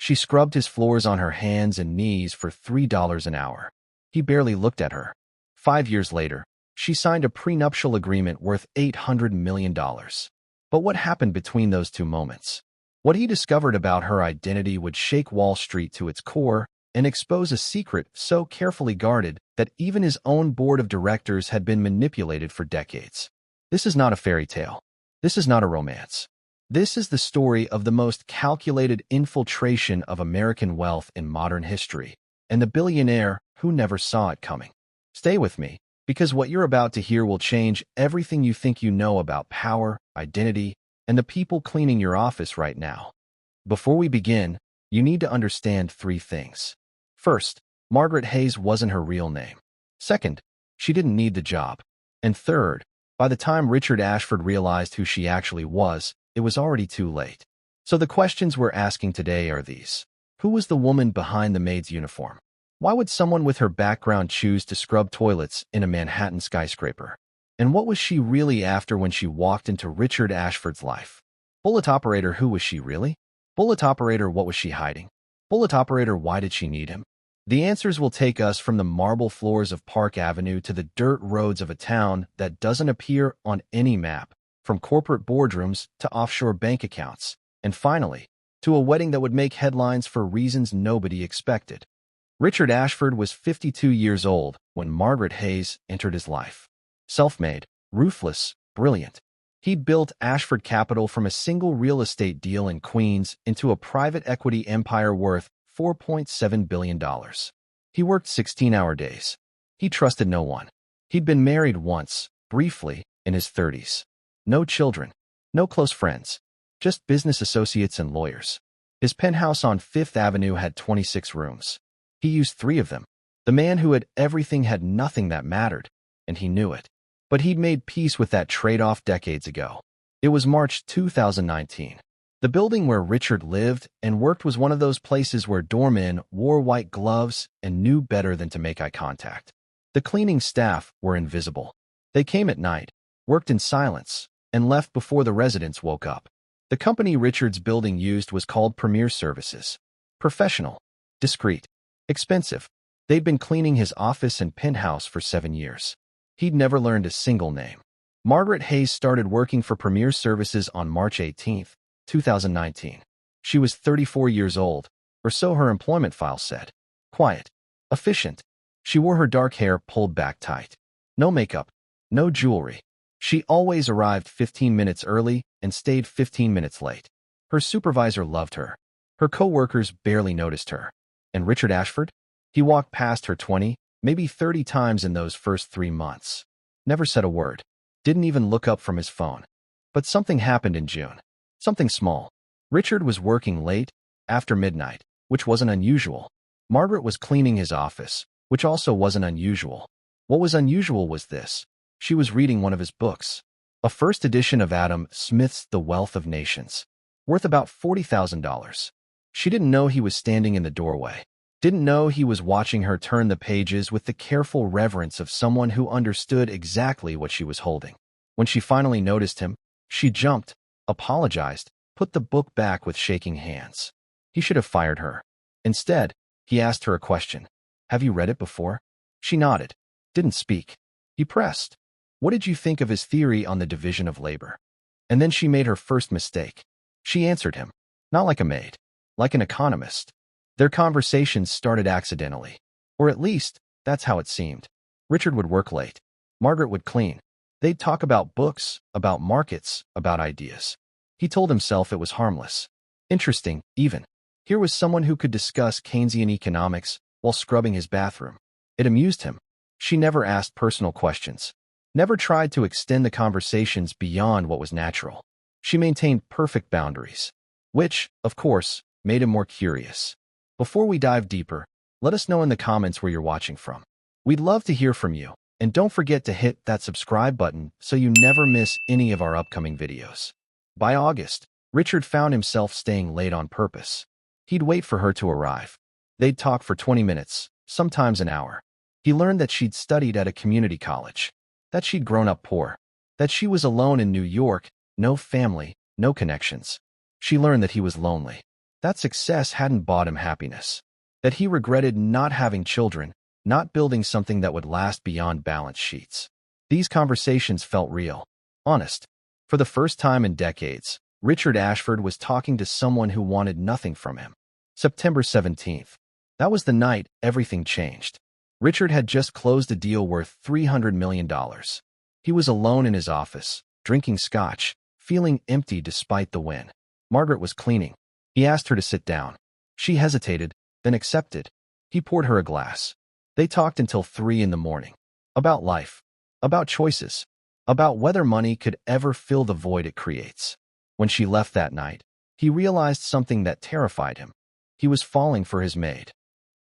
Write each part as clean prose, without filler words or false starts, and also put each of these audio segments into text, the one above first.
She scrubbed his floors on her hands and knees for $3 an hour. He barely looked at her. 5 years later, she signed a prenuptial agreement worth $800 million. But what happened between those two moments? What he discovered about her identity would shake Wall Street to its core and expose a secret so carefully guarded that even his own board of directors had been manipulated for decades. This is not a fairy tale. This is not a romance. This is the story of the most calculated infiltration of American wealth in modern history, and the billionaire who never saw it coming. Stay with me, because what you're about to hear will change everything you think you know about power, identity, and the people cleaning your office right now. Before we begin, you need to understand 3 things. First, Margaret Hayes wasn't her real name. Second, she didn't need the job. And third, by the time Richard Ashford realized who she actually was, it was already too late. So the questions we're asking today are these. Who was the woman behind the maid's uniform? Why would someone with her background choose to scrub toilets in a Manhattan skyscraper? And what was she really after when she walked into Richard Ashford's life? Bullet operator, who was she really? Bullet operator, what was she hiding? Bullet operator, why did she need him? The answers will take us from the marble floors of Park Avenue to the dirt roads of a town that doesn't appear on any map, from corporate boardrooms to offshore bank accounts, and finally, to a wedding that would make headlines for reasons nobody expected. Richard Ashford was 52 years old when Margaret Hayes entered his life. Self-made, ruthless, brilliant. He'd built Ashford Capital from a single real estate deal in Queens into a private equity empire worth $4.7 billion. He worked 16-hour days. He trusted no one. He'd been married once, briefly, in his 30s. No children, no close friends, just business associates and lawyers. His penthouse on Fifth Avenue had 26 rooms. He used 3 of them. The man who had everything had nothing that mattered, and he knew it. But he'd made peace with that trade-off decades ago. It was March 2019. The building where Richard lived and worked was one of those places where doormen wore white gloves and knew better than to make eye contact. The cleaning staff were invisible. They came at night, worked in silence, and left before the residents woke up. The company Richard's building used was called Premier Services. Professional, discreet, expensive. They'd been cleaning his office and penthouse for 7 years. He'd never learned a single name. Margaret Hayes started working for Premier Services on March 18, 2019. She was 34 years old, or so her employment file said. Quiet, efficient. She wore her dark hair pulled back tight. No makeup, no jewelry. She always arrived 15 minutes early and stayed 15 minutes late. Her supervisor loved her. Her co-workers barely noticed her. And Richard Ashford? He walked past her 20, maybe 30 times in those first 3 months. Never said a word. Didn't even look up from his phone. But something happened in June. Something small. Richard was working late, after midnight, which wasn't unusual. Margaret was cleaning his office, which also wasn't unusual. What was unusual was this. She was reading one of his books. A first edition of Adam Smith's The Wealth of Nations, worth about $40,000. She didn't know he was standing in the doorway. Didn't know he was watching her turn the pages with the careful reverence of someone who understood exactly what she was holding. When she finally noticed him, she jumped, apologized, put the book back with shaking hands. He should have fired her. Instead, he asked her a question. Have you read it before? She nodded. Didn't speak. He pressed. What did you think of his theory on the division of labor? And then she made her first mistake. She answered him. Not like a maid. Like an economist. Their conversations started accidentally. Or at least, that's how it seemed. Richard would work late. Margaret would clean. They'd talk about books, about markets, about ideas. He told himself it was harmless. Interesting, even. Here was someone who could discuss Keynesian economics while scrubbing his bathroom. It amused him. She never asked personal questions. Never tried to extend the conversations beyond what was natural. She maintained perfect boundaries. Which, of course, made him more curious. Before we dive deeper, let us know in the comments where you're watching from. We'd love to hear from you, and don't forget to hit that subscribe button so you never miss any of our upcoming videos. By August, Richard found himself staying late on purpose. He'd wait for her to arrive. They'd talk for 20 minutes, sometimes an hour. He learned that she'd studied at a community college, that she'd grown up poor, that she was alone in New York, no family, no connections. She learned that he was lonely. That success hadn't bought him happiness. That he regretted not having children, not building something that would last beyond balance sheets. These conversations felt real, honest. For the first time in decades, Richard Ashford was talking to someone who wanted nothing from him. September 17th. That was the night everything changed. Richard had just closed a deal worth $300 million. He was alone in his office, drinking scotch, feeling empty despite the win. Margaret was cleaning. He asked her to sit down. She hesitated, then accepted. He poured her a glass. They talked until 3 in the morning. About life. About choices. About whether money could ever fill the void it creates. When she left that night, he realized something that terrified him. He was falling for his maid.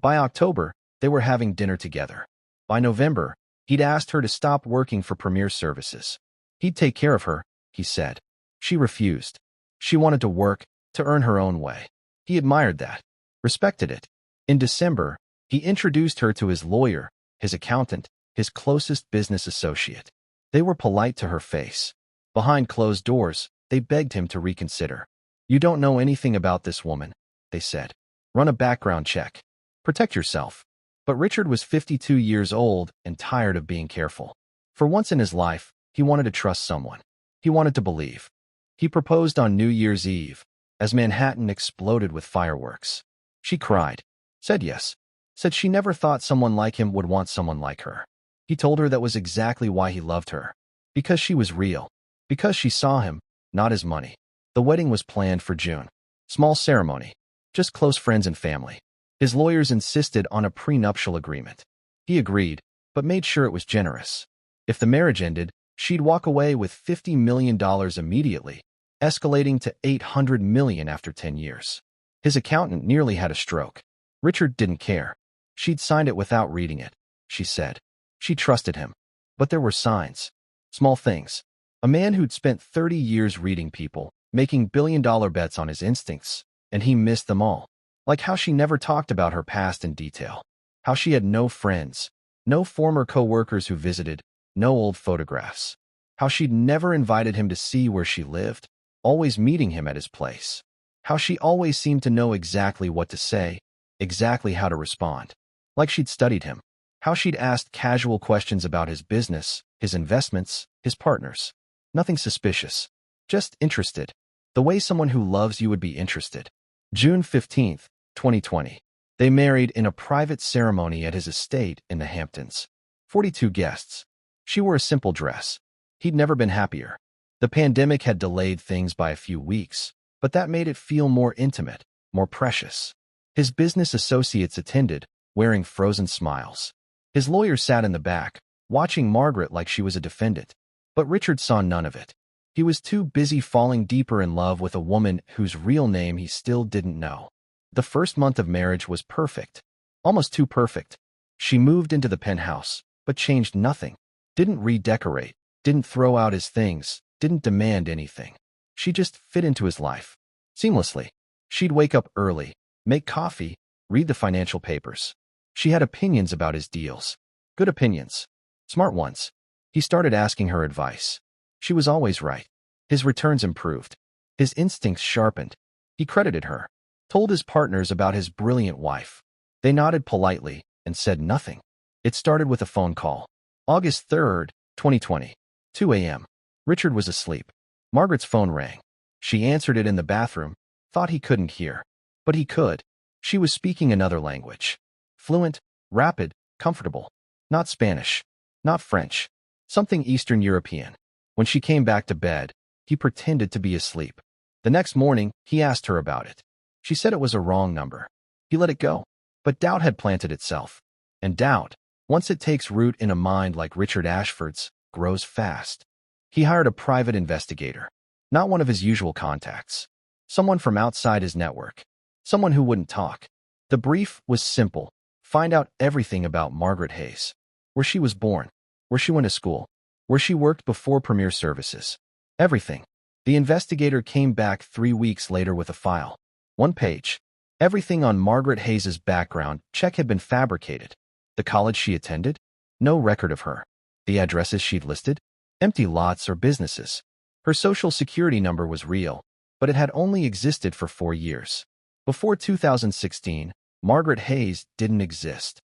By October, they were having dinner together. By November, he'd asked her to stop working for Premier Services. He'd take care of her, he said. She refused. She wanted to work, to earn her own way. He admired that, respected it. In December, he introduced her to his lawyer, his accountant, his closest business associate. They were polite to her face. Behind closed doors, they begged him to reconsider. "You don't know anything about this woman," they said. "Run a background check. Protect yourself." But Richard was 52 years old and tired of being careful. For once in his life, he wanted to trust someone. He wanted to believe. He proposed on New Year's Eve, as Manhattan exploded with fireworks. She cried, said yes, said she never thought someone like him would want someone like her. He told her that was exactly why he loved her. Because she was real. Because she saw him, not his money. The wedding was planned for June. Small ceremony. Just close friends and family. His lawyers insisted on a prenuptial agreement. He agreed, but made sure it was generous. If the marriage ended, she'd walk away with $50 million immediately, escalating to $800 million after 10 years. His accountant nearly had a stroke. Richard didn't care. She'd signed it without reading it, she said. She trusted him. But there were signs. Small things. A man who'd spent 30 years reading people, making billion-dollar bets on his instincts, and he missed them all. Like how she never talked about her past in detail. How she had no friends, no former co-workers who visited, no old photographs. How she'd never invited him to see where she lived, always meeting him at his place. How she always seemed to know exactly what to say, exactly how to respond. Like she'd studied him. How she'd asked casual questions about his business, his investments, his partners. Nothing suspicious. Just interested. The way someone who loves you would be interested. June 15th, 2020. They married in a private ceremony at his estate in the Hamptons. 42 guests. She wore a simple dress. He'd never been happier. The pandemic had delayed things by a few weeks, but that made it feel more intimate, more precious. His business associates attended, wearing frozen smiles. His lawyer sat in the back, watching Margaret like she was a defendant. But Richard saw none of it. He was too busy falling deeper in love with a woman whose real name he still didn't know. The first month of marriage was perfect. Almost too perfect. She moved into the penthouse, but changed nothing. Didn't redecorate, didn't throw out his things, didn't demand anything. She just fit into his life. Seamlessly. She'd wake up early, make coffee, read the financial papers. She had opinions about his deals. Good opinions. Smart ones. He started asking her advice. She was always right. His returns improved. His instincts sharpened. He credited her. Told his partners about his brilliant wife. They nodded politely and said nothing. It started with a phone call. August 3rd, 2020. 2 a.m. Richard was asleep. Margaret's phone rang. She answered it in the bathroom, thought he couldn't hear. But he could. She was speaking another language. Fluent, rapid, comfortable. Not Spanish. Not French. Something Eastern European. When she came back to bed, he pretended to be asleep. The next morning, he asked her about it. She said it was a wrong number. He let it go. But doubt had planted itself. And doubt, once it takes root in a mind like Richard Ashford's, grows fast. He hired a private investigator. Not one of his usual contacts. Someone from outside his network. Someone who wouldn't talk. The brief was simple. Find out everything about Margaret Hayes. Where she was born. Where she went to school. Where she worked before Premier Services. Everything. The investigator came back 3 weeks later with a file. 1 page. Everything on Margaret Hayes' background check had been fabricated. The college she attended? No record of her. The addresses she'd listed? Empty lots or businesses. Her social security number was real, but it had only existed for 4 years. Before 2016, Margaret Hayes didn't exist.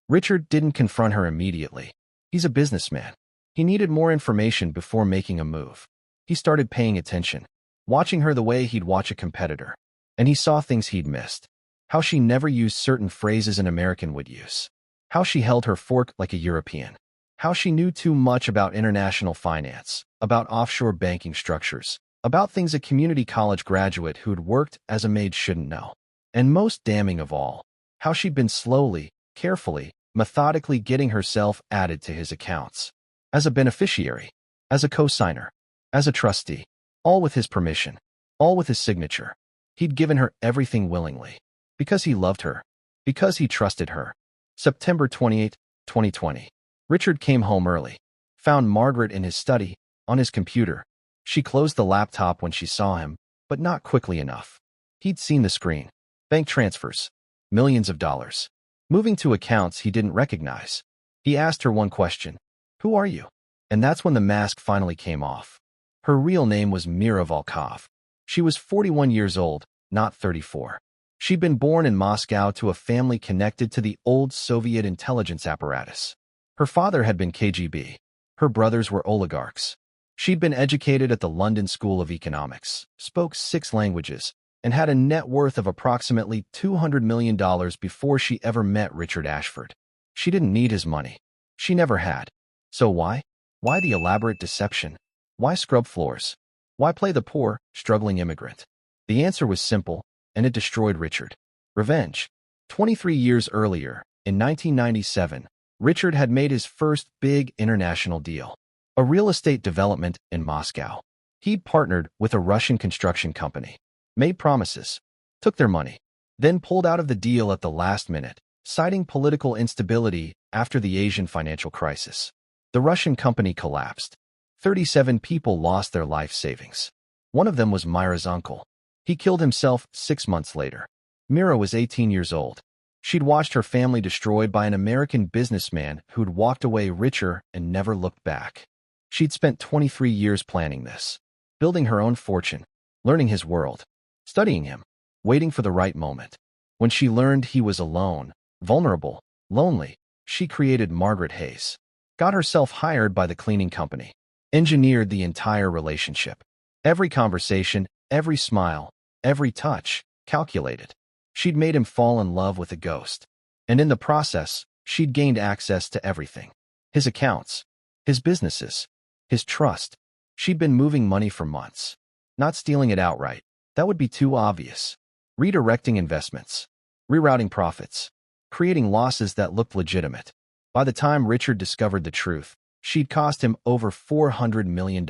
Richard didn't confront her immediately. He's a businessman. He needed more information before making a move. He started paying attention, watching her the way he'd watch a competitor. And he saw things he'd missed. How she never used certain phrases an American would use. How she held her fork like a European. How she knew too much about international finance, about offshore banking structures, about things a community college graduate who'd worked as a maid shouldn't know. And most damning of all, how she'd been slowly, carefully, methodically getting herself added to his accounts. As a beneficiary, as a co-signer, as a trustee, all with his permission, all with his signature. He'd given her everything willingly. Because he loved her. Because he trusted her. September 28, 2020. Richard came home early. Found Margaret in his study, on his computer. She closed the laptop when she saw him, but not quickly enough. He'd seen the screen. Bank transfers. Millions of dollars. Moving to accounts he didn't recognize. He asked her one question. Who are you? And that's when the mask finally came off. Her real name was Mira Volkov. She was 41 years old, not 34. She'd been born in Moscow to a family connected to the old Soviet intelligence apparatus. Her father had been KGB. Her brothers were oligarchs. She'd been educated at the London School of Economics, spoke 6 languages, and had a net worth of approximately $200 million before she ever met Richard Ashford. She didn't need his money. She never had. So why? Why the elaborate deception? Why scrub floors? Why play the poor, struggling immigrant? The answer was simple, and it destroyed Richard. Revenge. 23 years earlier, in 1997, Richard had made his first big international deal. A real estate development in Moscow. He'd partnered with a Russian construction company, made promises, took their money, then pulled out of the deal at the last minute, citing political instability after the Asian financial crisis. The Russian company collapsed. 37 people lost their life savings. One of them was Mira's uncle. He killed himself 6 months later. Mira was 18 years old. She'd watched her family destroyed by an American businessman who'd walked away richer and never looked back. She'd spent 23 years planning this, building her own fortune, learning his world, studying him, waiting for the right moment. When she learned he was alone, vulnerable, lonely, she created Margaret Hayes. Got herself hired by the cleaning company. Engineered the entire relationship. Every conversation, every smile, every touch, calculated. She'd made him fall in love with a ghost. And in the process, she'd gained access to everything. His accounts, his businesses, his trust. She'd been moving money for months. Not stealing it outright. That would be too obvious. Redirecting investments. Rerouting profits. Creating losses that looked legitimate. By the time Richard discovered the truth, she'd cost him over $400 million.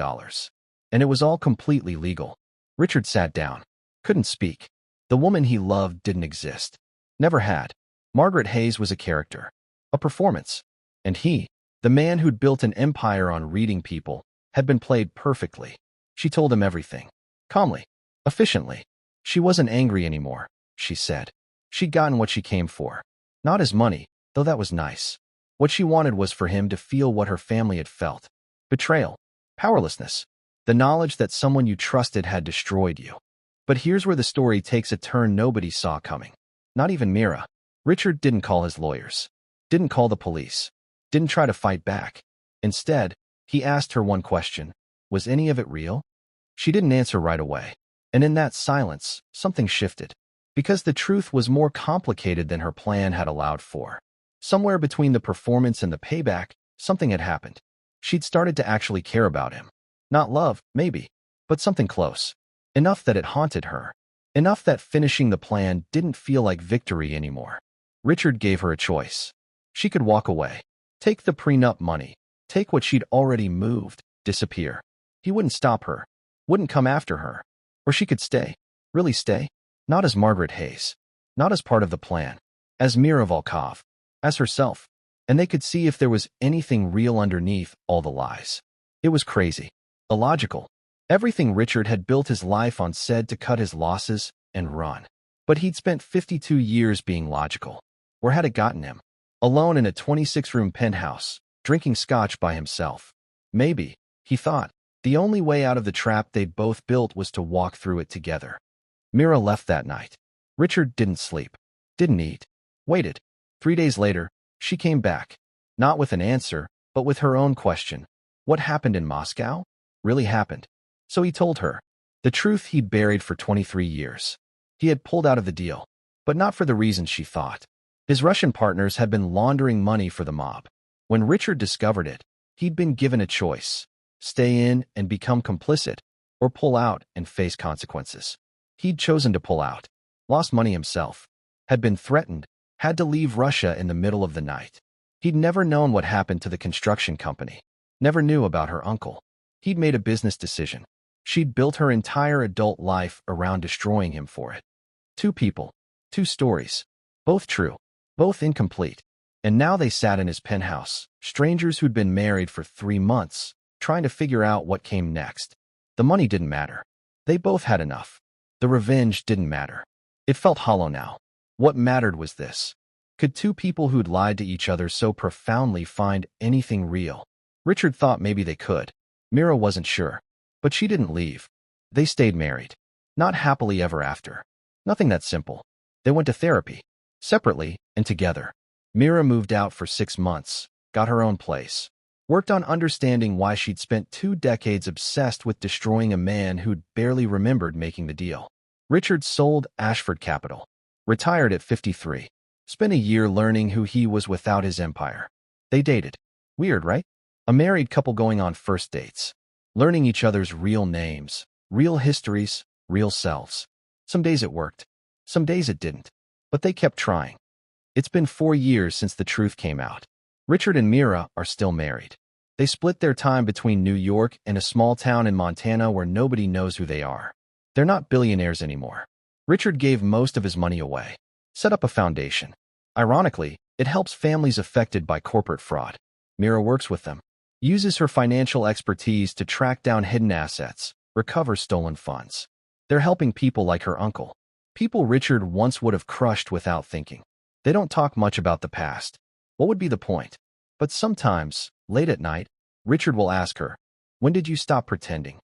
And it was all completely legal. Richard sat down. Couldn't speak. The woman he loved didn't exist. Never had. Margaret Hayes was a character. A performance. And he, the man who'd built an empire on reading people, had been played perfectly. She told him everything. Calmly. Efficiently. She wasn't angry anymore, she said. She'd gotten what she came for. Not his money, though that was nice. What she wanted was for him to feel what her family had felt. Betrayal. Powerlessness. The knowledge that someone you trusted had destroyed you. But here's where the story takes a turn nobody saw coming. Not even Mira. Richard didn't call his lawyers. Didn't call the police. Didn't try to fight back. Instead, he asked her one question. Was any of it real? She didn't answer right away. And in that silence, something shifted. Because the truth was more complicated than her plan had allowed for. Somewhere between the performance and the payback, something had happened. She'd started to actually care about him. Not love, maybe, but something close. Enough that it haunted her. Enough that finishing the plan didn't feel like victory anymore. Richard gave her a choice. She could walk away. Take the prenup money. Take what she'd already moved. Disappear. He wouldn't stop her. Wouldn't come after her. Or she could stay. Really stay. Not as Margaret Hayes. Not as part of the plan. As Mira Volkov. As herself. And they could see if there was anything real underneath all the lies. It was crazy. Illogical. Everything Richard had built his life on said to cut his losses and run. But he'd spent 52 years being logical. Where had it gotten him? Alone in a 26-room penthouse, drinking scotch by himself. Maybe, he thought, the only way out of the trap they'd both built was to walk through it together. Mira left that night. Richard didn't sleep, didn't eat, waited. 3 days later, she came back, not with an answer, but with her own question. What happened in Moscow? Really happened. So he told her the truth he'd buried for 23 years. He had pulled out of the deal, but not for the reasons she thought. His Russian partners had been laundering money for the mob. When Richard discovered it, he'd been given a choice: stay in and become complicit, or pull out and face consequences. He'd chosen to pull out, lost money himself, had been threatened, had to leave Russia in the middle of the night. He'd never known what happened to the construction company, never knew about her uncle. He'd made a business decision. She'd built her entire adult life around destroying him for it. Two people, two stories, both true, both incomplete. And now they sat in his penthouse, strangers who'd been married for 3 months, trying to figure out what came next. The money didn't matter. They both had enough. The revenge didn't matter. It felt hollow now. What mattered was this. Could two people who'd lied to each other so profoundly find anything real? Richard thought maybe they could. Mira wasn't sure. But she didn't leave. They stayed married. Not happily ever after. Nothing that simple. They went to therapy. Separately and together. Mira moved out for 6 months, got her own place. Worked on understanding why she'd spent 2 decades obsessed with destroying a man who'd barely remembered making the deal. Richard sold Ashford Capital. Retired at 53. Spent a year learning who he was without his empire. They dated. Weird, right? A married couple going on first dates. Learning each other's real names, real histories, real selves. Some days it worked. Some days it didn't. But they kept trying. It's been 4 years since the truth came out. Richard and Mira are still married. They split their time between New York and a small town in Montana where nobody knows who they are. They're not billionaires anymore. Richard gave most of his money away. Set up a foundation. Ironically, it helps families affected by corporate fraud. Mira works with them. Uses her financial expertise to track down hidden assets, recover stolen funds. They're helping people like her uncle. People Richard once would have crushed without thinking. They don't talk much about the past. What would be the point? But sometimes, late at night, Richard will ask her, "When did you stop pretending?"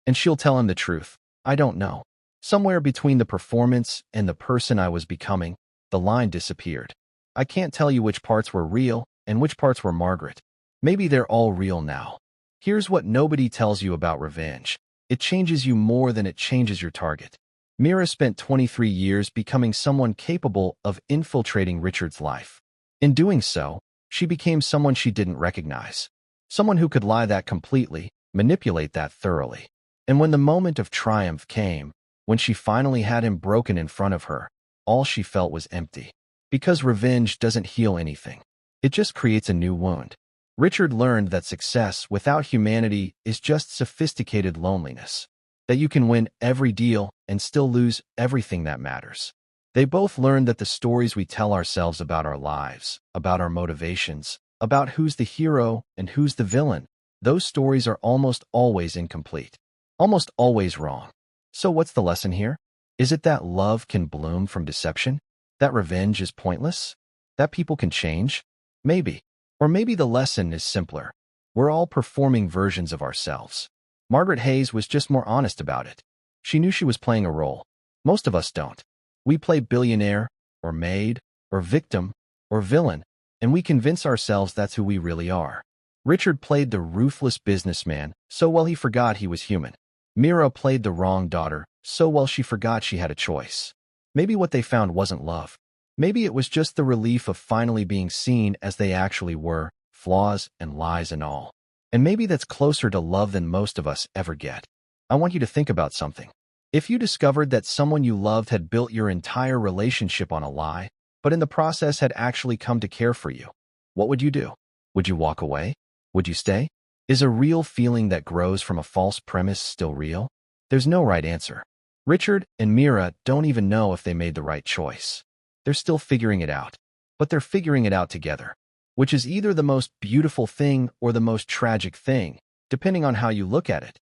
And she'll tell him the truth. "I don't know. Somewhere between the performance and the person I was becoming, the line disappeared. I can't tell you which parts were real and which parts were Margaret. Maybe they're all real now." Here's what nobody tells you about revenge. It changes you more than it changes your target. Mira spent 23 years becoming someone capable of infiltrating Richard's life. In doing so, she became someone she didn't recognize. Someone who could lie that completely, manipulate that thoroughly. And when the moment of triumph came, when she finally had him broken in front of her, all she felt was empty. Because revenge doesn't heal anything. It just creates a new wound. Richard learned that success without humanity is just sophisticated loneliness. That you can win every deal and still lose everything that matters. They both learned that the stories we tell ourselves about our lives, about our motivations, about who's the hero and who's the villain, those stories are almost always incomplete. Almost always wrong. So what's the lesson here? Is it that love can bloom from deception? That revenge is pointless? That people can change? Maybe. Or maybe the lesson is simpler. We're all performing versions of ourselves. Margaret Hayes was just more honest about it. She knew she was playing a role. Most of us don't. We play billionaire, or maid, or victim, or villain, and we convince ourselves that's who we really are. Richard played the ruthless businessman so well he forgot he was human. Mira played the wrong daughter so well she forgot she had a choice. Maybe what they found wasn't love. Maybe it was just the relief of finally being seen as they actually were, flaws and lies and all. And maybe that's closer to love than most of us ever get. I want you to think about something. If you discovered that someone you loved had built your entire relationship on a lie, but in the process had actually come to care for you, what would you do? Would you walk away? Would you stay? Is a real feeling that grows from a false premise still real? There's no right answer. Richard and Mira don't even know if they made the right choice. They're still figuring it out. But they're figuring it out together, which is either the most beautiful thing or the most tragic thing, depending on how you look at it.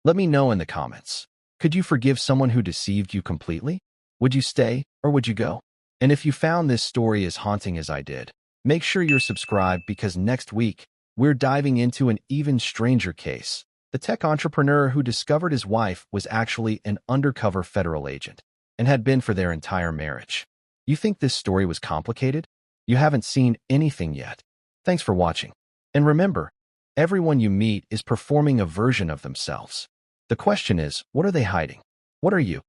Let me know in the comments. Could you forgive someone who deceived you completely? Would you stay or would you go? And if you found this story as haunting as I did, make sure you're subscribed because next week, we're diving into an even stranger case. The tech entrepreneur who discovered his wife was actually an undercover federal agent. and had been for their entire marriage. You think this story was complicated? You haven't seen anything yet. Thanks for watching. And remember, everyone you meet is performing a version of themselves. The question is, what are they hiding? What are you?